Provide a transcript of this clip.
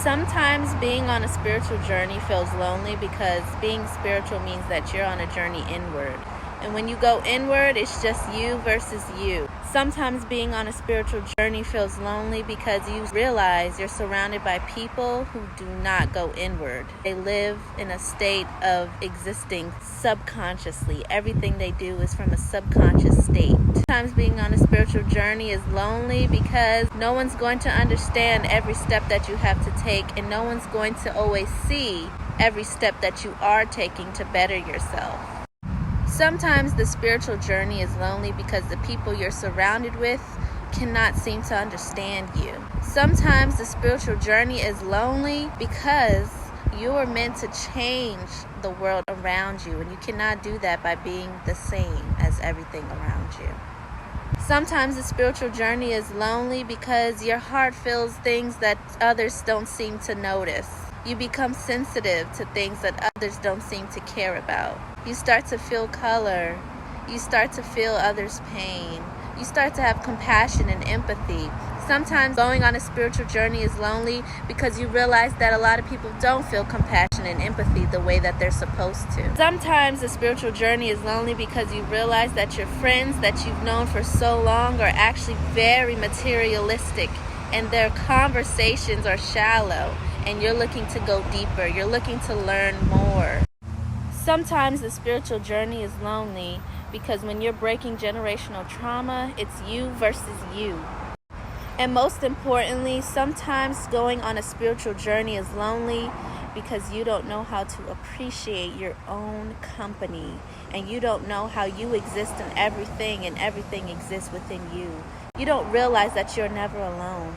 Sometimes being on a spiritual journey feels lonely because being spiritual means that you're on a journey inward. And when you go inward, it's just you versus you. Sometimes being on a spiritual journey feels lonely because you realize you're surrounded by people who do not go inward. They live in a state of existing subconsciously. Everything they do is from a subconscious state. Sometimes being on a spiritual journey is lonely because no one's going to understand every step that you have to take, and no one's going to always see every step that you are taking to better yourself. Sometimes the spiritual journey is lonely because the people you're surrounded with cannot seem to understand you. Sometimes the spiritual journey is lonely because you are meant to change the world around you, and you cannot do that by being the same as everything around you. Sometimes the spiritual journey is lonely because your heart feels things that others don't seem to notice. You become sensitive to things that others don't seem to care about. You start to feel color. You start to feel others' pain. You start to have compassion and empathy. Sometimes going on a spiritual journey is lonely because you realize that a lot of people don't feel compassion and empathy the way that they're supposed to. Sometimes the spiritual journey is lonely because you realize that your friends that you've known for so long are actually very materialistic, and their conversations are shallow, and you're looking to go deeper. You're looking to learn more. Sometimes the spiritual journey is lonely because when you're breaking generational trauma, it's you versus you. And most importantly, sometimes going on a spiritual journey is lonely because you don't know how to appreciate your own company, and you don't know how you exist in everything and everything exists within you. You don't realize that you're never alone.